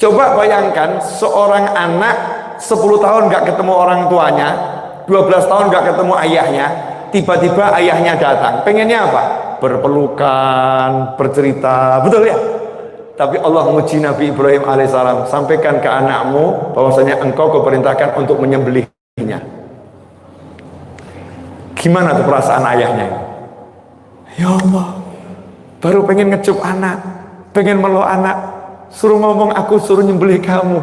Coba bayangkan seorang anak 10 tahun gak ketemu orang tuanya, 12 tahun gak ketemu ayahnya, tiba-tiba ayahnya datang. Pengennya apa? Berpelukan, bercerita, betul ya? Tapi Allah menguji Nabi Ibrahim alaihissalam, sampaikan ke anakmu bahwasanya engkau kuperintahkan untuk menyembelihnya. Gimana tuh perasaan ayahnya? Ya Allah, baru pengen ngecup anak, pengen meluk anak, suruh ngomong aku suruh nyembelih kamu.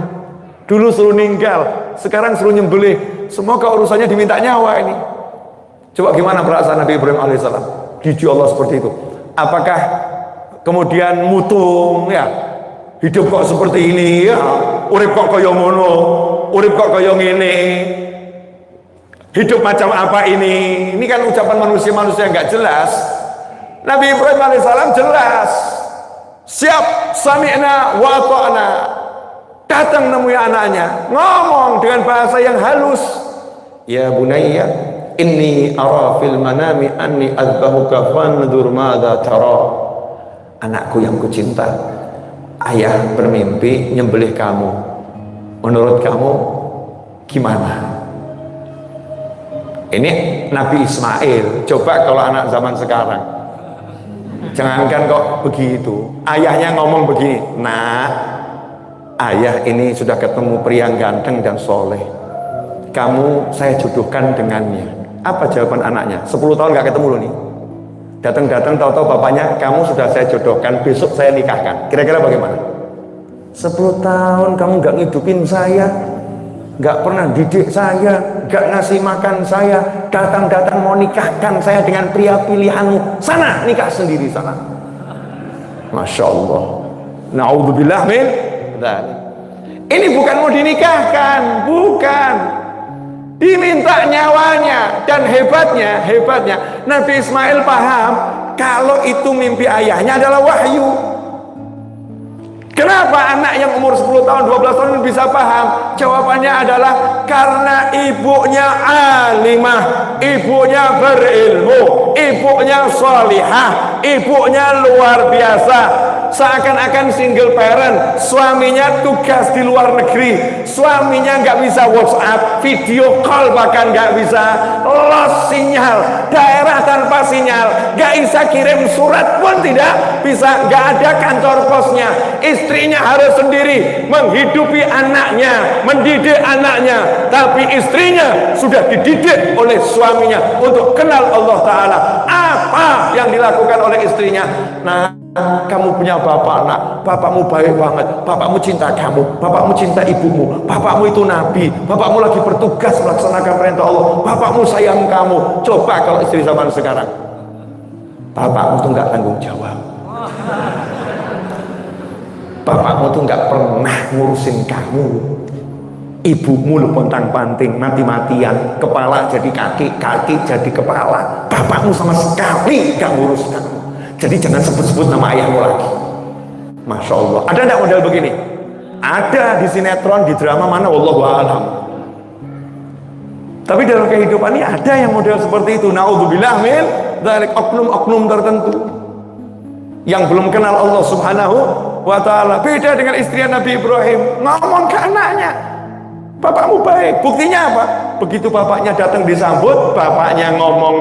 Dulu suruh ninggal, sekarang suruh nyembelih. Semoga urusannya diminta nyawa ini. Coba gimana perasaan Nabi Ibrahim alaihissalam? Diuji Allah seperti itu. Apakah kemudian mutung ya? Hidup kok seperti ini ya? Urip kok kaya ngono, urip kok kaya ngene. Hidup macam apa ini? Ini kan ucapan manusia-manusia yang gak jelas. Nabi Ibrahim alaihissalam jelas. Siap, sami'na wa ata'na. Datang nemui anaknya, ngomong dengan bahasa yang halus. Ya bunayya, inni ara fil manami anni azbahuka fanzur madza tara. Anakku yang kucinta, ayah bermimpi nyembelih kamu. Menurut kamu gimana? Ini Nabi Ismail. Coba kalau anak zaman sekarang, jangankan kok begitu, ayahnya ngomong begini, nah, ayah ini sudah ketemu pria yang ganteng dan soleh, kamu saya jodohkan dengannya. Apa jawaban anaknya? 10 tahun gak ketemu loh nih, datang-datang tahu-tahu bapaknya, kamu sudah saya jodohkan, besok saya nikahkan. Kira-kira bagaimana? 10 tahun kamu gak ngidupin saya, gak pernah didik saya, gak ngasih makan saya, datang-datang mau nikahkan saya dengan pria pilihanmu, sana nikah sendiri sana. Masya Allah, na'udzubillah min dzalik. Ini bukan mau dinikahkan, bukan, diminta nyawanya. Dan hebatnya Nabi Ismail paham kalau itu mimpi ayahnya adalah wahyu. Kenapa anak yang umur 10 tahun, 12 tahun ini bisa paham? Jawabannya adalah karena ibunya alimah, ibunya berilmu, ibunya sholihah, ibunya luar biasa. Seakan-akan single parent, suaminya tugas di luar negeri, suaminya nggak bisa WhatsApp, video call bahkan nggak bisa, lost sinyal, daerah tanpa sinyal, nggak bisa kirim surat pun tidak bisa, nggak ada kantor posnya. Istrinya harus sendiri menghidupi anaknya, mendidik anaknya, tapi istrinya sudah dididik oleh suaminya untuk kenal Allah Ta'ala. Apa yang dilakukan oleh istrinya? Nah, kamu punya bapak nak, bapakmu baik banget, bapakmu cinta kamu, bapakmu cinta ibumu, bapakmu itu nabi, bapakmu lagi bertugas melaksanakan perintah Allah, bapakmu sayang kamu. Coba kalau istri zaman sekarang, bapakmu tuh nggak tanggung jawab, bapakmu tuh nggak pernah ngurusin kamu, ibumu lu pontang-panting, mati-matian, kepala jadi kaki, kaki jadi kepala, bapakmu sama sekali nggak ngurus kamu. Jadi jangan sebut-sebut nama ayahmu lagi. Masya Allah. Ada enggak model begini? Ada di sinetron, di drama mana, wallahu a'lam. Tapi dalam kehidupan ini ada yang model seperti itu. Na'udzubillah min dzalik, oknum-oknum tertentu yang belum kenal Allah Subhanahu wa ta'ala. Beda dengan istri Nabi Ibrahim, ngomong ke anaknya, bapakmu baik. Buktinya apa? Begitu bapaknya datang disambut, bapaknya ngomong,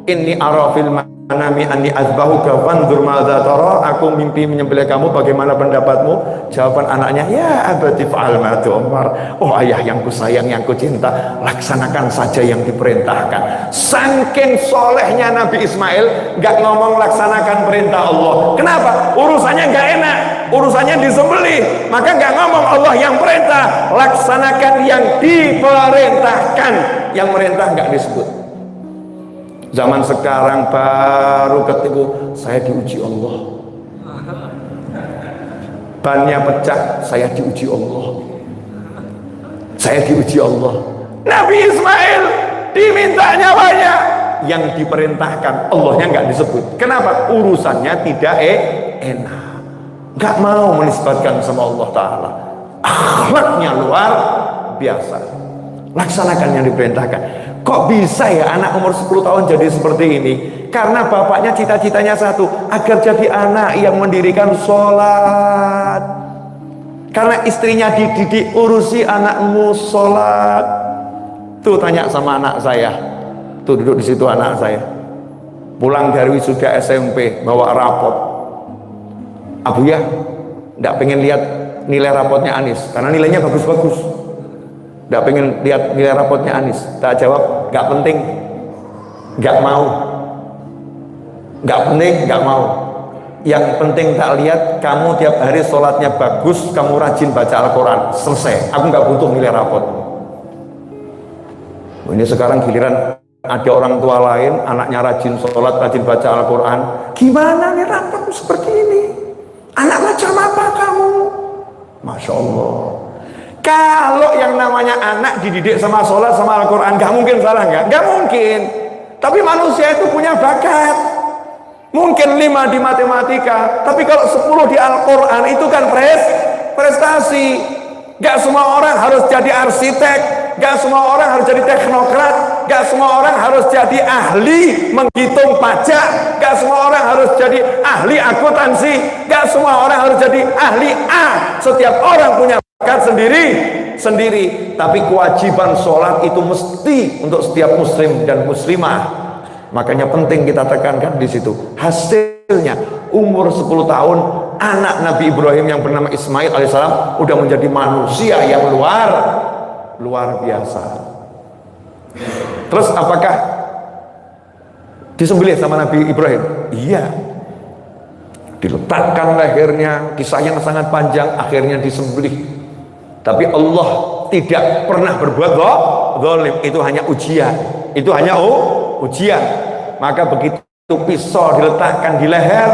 inni arafil manami anni azbahuka fanzur madza tara, aku mimpi menyembelih kamu, bagaimana pendapatmu? Jawaban anaknya, ya abati fa'al ma tu'mar. Oh ayah yang kusayang, yang kucinta, laksanakan saja yang diperintahkan. Saking solehnya Nabi Ismail, gak ngomong laksanakan perintah Allah. Kenapa? Urusannya gak enak, urusannya disembelih, maka gak ngomong Allah yang perintah, laksanakan yang diperintahkan. Yang merintah gak disebut. Zaman sekarang baru ketipu, saya diuji Allah, bannya pecah, saya diuji Allah, saya diuji Allah. Nabi Ismail diminta nyawanya, yang diperintahkan Allahnya nggak disebut. Kenapa? Urusannya tidak enak, nggak mau menisbatkan sama Allah Ta'ala. Akhlaknya luar biasa, laksanakan yang diperintahkan. Kok bisa ya anak umur 10 tahun jadi seperti ini? Karena bapaknya cita-citanya satu, agar jadi anak yang mendirikan sholat. Karena istrinya dididik, urusi anakmu sholat. Tuh tanya sama anak saya, tuh duduk di situ anak saya, pulang dari wisuda SMP bawa rapot. Abu ya, nggak pengen lihat nilai rapotnya Anis karena nilainya bagus-bagus. Nggak pengen lihat nilai rapotnya Anis. Tak jawab, nggak penting, nggak mau, nggak penting, nggak mau. Yang penting tak lihat kamu tiap hari sholatnya bagus, kamu rajin baca Al-Quran, selesai. Aku nggak butuh nilai rapot. Ini sekarang giliran ada orang tua lain, anaknya rajin sholat, rajin baca Al-Quran. Gimana nih rapotmu seperti ini? Anak macam apa kamu? Masya Allah. Kalau yang namanya anak dididik sama sholat sama Al-Quran, gak mungkin salah, gak mungkin. Tapi manusia itu punya bakat. Mungkin 5 di matematika, tapi kalau 10 di Al-Quran itu kan prestasi. Gak semua orang harus jadi arsitek, gak semua orang harus jadi teknokrat, gak semua orang harus jadi ahli menghitung pajak, gak semua orang harus jadi ahli akuntansi, gak semua orang harus jadi ahli A. Setiap orang punya bakat sendiri, tapi kewajiban sholat itu mesti untuk setiap muslim dan muslimah. Makanya penting kita tekankan di situ. Hasilnya umur 10 tahun anak Nabi Ibrahim yang bernama Ismail alaihissalam udah menjadi manusia yang luar biasa. Terus apakah disembelih sama Nabi Ibrahim? Iya. Diletakkan lehernya, kisah yang sangat panjang, akhirnya disembelih. Tapi Allah tidak pernah berbuat zalim. Itu hanya ujian. Itu hanya ujian. Maka begitu pisau diletakkan di leher,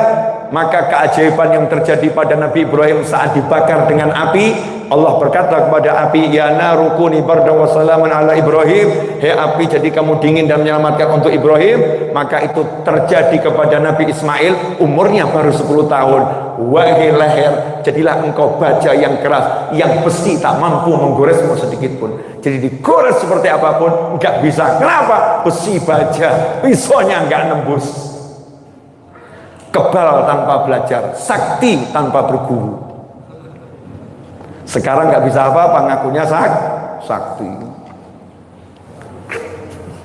maka keajaiban yang terjadi pada Nabi Ibrahim saat dibakar dengan api, Allah berkata kepada api, ya naru kuni bardan wa salaman ala Ibrahim. Hei api, jadi kamu dingin dan menyelamatkan untuk Ibrahim. Maka itu terjadi kepada Nabi Ismail, umurnya baru 10 tahun. Wahai leher, jadilah engkau baja yang keras, yang besi tak mampu menggoresmu sedikit pun. Jadi digores seperti apapun nggak bisa. Kenapa? Besi baja, pisaunya nggak nembus. Kebal tanpa belajar, sakti tanpa berguru. Sekarang nggak bisa apa-apa, ngakunya sakti.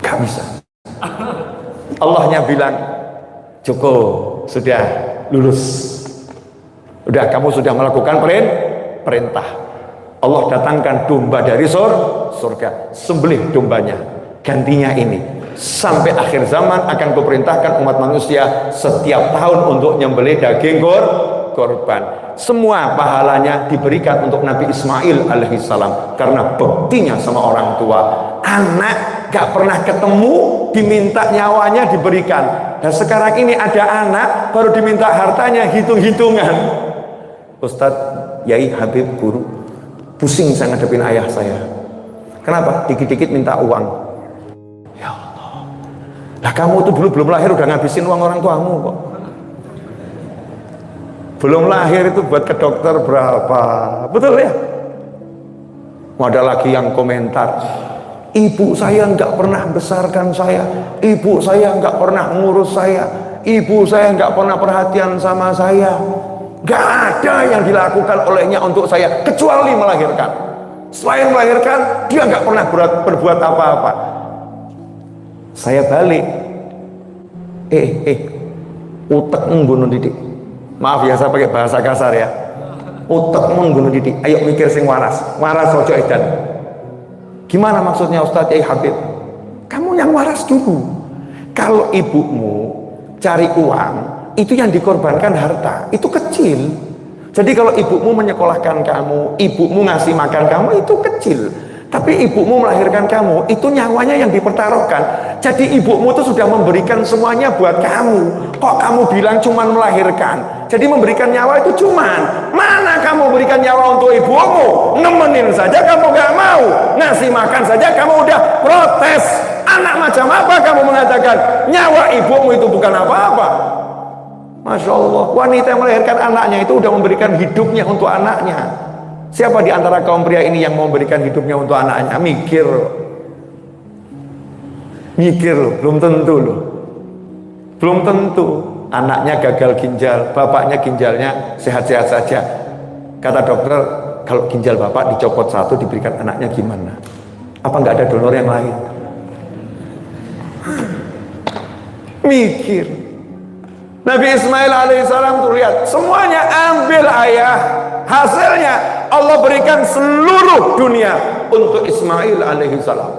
Nggak bisa. Allahnya bilang, cukup, sudah lulus. Udah, kamu sudah melakukan perintah. Allah datangkan domba dari surga, sembelih dombanya, gantinya ini. Sampai akhir zaman akan kuperintahkan umat manusia setiap tahun untuk nyembelih daging korban. Semua pahalanya diberikan untuk Nabi Ismail alaihissalam karena baktinya sama orang tua. Anak gak pernah ketemu, diminta nyawanya diberikan. Dan sekarang ini ada anak baru diminta hartanya hitung-hitungan. Ustadz, Yai, Habib, guru, pusing saya ngadepin ayah saya. Kenapa? Dikit-dikit minta uang. Ya Allah. Lah kamu tuh dulu belum lahir udah ngabisin uang orang tuamu kok. Belum lahir itu buat ke dokter berapa? Betul ya? Ada lagi yang komentar, ibu saya nggak pernah besarkan saya, ibu saya nggak pernah ngurus saya, ibu saya nggak pernah perhatian sama saya. Gak ada yang dilakukan olehnya untuk saya kecuali melahirkan. Selain melahirkan, dia gak pernah berbuat apa-apa. Saya balik, utek bunuh didik. Maaf ya, saya pakai bahasa kasar ya. Utek bunuh didik. Ayo mikir sing waras ojo edan. Gimana maksudnya Ustadz Yai Habib? Kamu yang waras dulu. Kalau ibumu cari uang, itu yang dikorbankan harta, itu kecil. Jadi kalau ibumu menyekolahkan kamu, ibumu ngasih makan kamu, itu kecil. Tapi ibumu melahirkan kamu, itu nyawanya yang dipertaruhkan. Jadi ibumu itu sudah memberikan semuanya buat kamu. Kok kamu bilang cuman melahirkan? Jadi memberikan nyawa itu cuman. Mana kamu berikan nyawa untuk ibumu? Nemenin saja kamu gak mau, ngasih makan saja kamu udah protes. Anak macam apa kamu mengatakan nyawa ibumu itu bukan apa-apa? Masya Allah, wanita yang melahirkan anaknya itu udah memberikan hidupnya untuk anaknya. Siapa di antara kaum pria ini yang mau memberikan hidupnya untuk anaknya? Mikir loh, belum tentu loh. Belum tentu. Anaknya gagal ginjal, bapaknya ginjalnya sehat-sehat saja. Kata dokter, kalau ginjal bapak dicopot satu diberikan anaknya gimana? Apa nggak ada donor yang lain? Mikir. Nabi Ismail alaihissalam tuh lihat, semuanya ambil ayah. Hasilnya Allah berikan seluruh dunia untuk Ismail alaihissalam.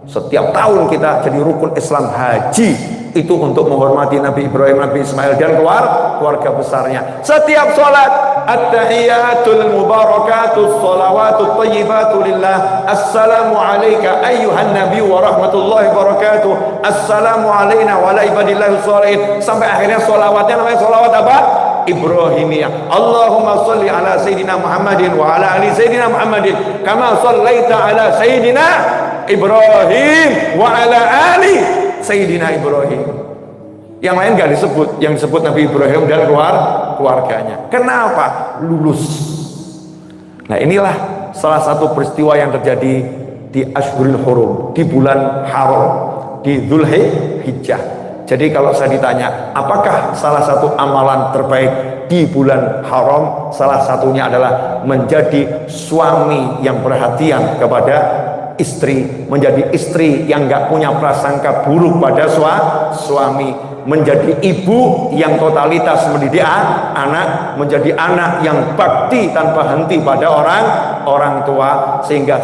Setiap tahun kita jadi rukun Islam haji, itu untuk menghormati Nabi Ibrahim, Nabi Ismail dan keluarga besarnya. Setiap sholat, at-tahiyatul mubarakatus salawatut tayyibatu lillah, assalamu alayka ayyuhan nabi wa rahmatullahi wabarakatuh, assalamu alayna wa ala ibadillahi sholihin, sampai akhirnya sholawatnya namanya sholawat apa? Ibrahimiyah. Allahumma sholli ala Sayyidina Muhammadin wa ala ali Sayyidina Muhammadin kama shallaita ala Sayyidina Ibrahim wa ala ali Sayyidina Ibrahim. Yang lain gak disebut, yang disebut Nabi Ibrahim dan keluarganya. Kenapa? Lulus. Nah, inilah salah satu peristiwa yang terjadi di Ashhurul Hurum, di bulan haram, di Dzulhijjah. Jadi kalau saya ditanya, apakah salah satu amalan terbaik di bulan haram? Salah satunya adalah menjadi suami yang perhatian kepada istri, menjadi istri yang nggak punya prasangka buruk pada suami, menjadi ibu yang totalitas mendidik anak, menjadi anak yang bakti tanpa henti pada orang tua, sehingga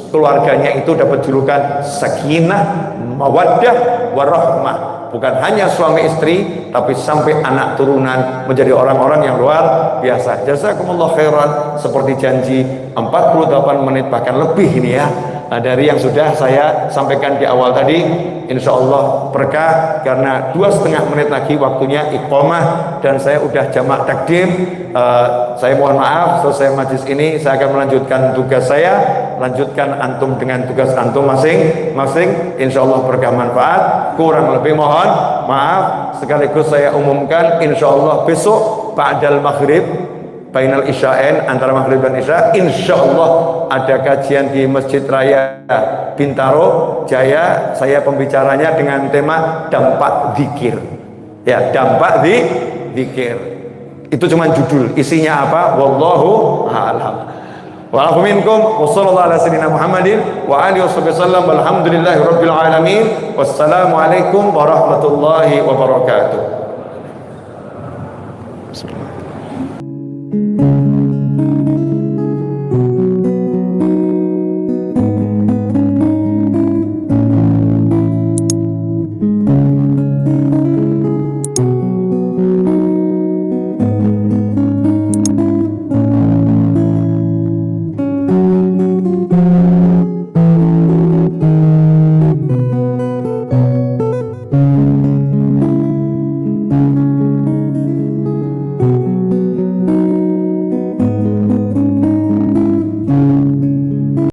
keluarganya itu dapat julukan sakinah, mawaddah, warahmah. Bukan hanya suami istri, tapi sampai anak turunan menjadi orang-orang yang luar biasa. Jazakumullah khairan. Seperti janji 48 menit bahkan lebih ini ya. Nah, dari yang sudah saya sampaikan di awal tadi, insya Allah berkah, karena 2,5 menit lagi waktunya iqamah dan saya udah jamak takdim. Saya mohon maaf, selesai majlis ini saya akan melanjutkan tugas saya, lanjutkan antum dengan tugas antum masing-masing. Insya Allah berkah manfaat. Kurang lebih mohon maaf. Sekaligus saya umumkan, insya Allah besok ba'dal maghrib, bainal isya'in, antara maghrib dan isya, insya Allah ada kajian di Masjid Raya Bintaro Jaya. Saya pembicaranya dengan tema dampak zikir. Ya, dampak zikir. Itu cuma judul, isinya apa? Wallahu a'lam. Wa afu minkum wa sallallahu ala sayyidina Muhammadin wa alihi wasallam walhamdulillahi rabbil alamin. Wassalamu alaikum warahmatullahi wabarakatuh. Bismillah.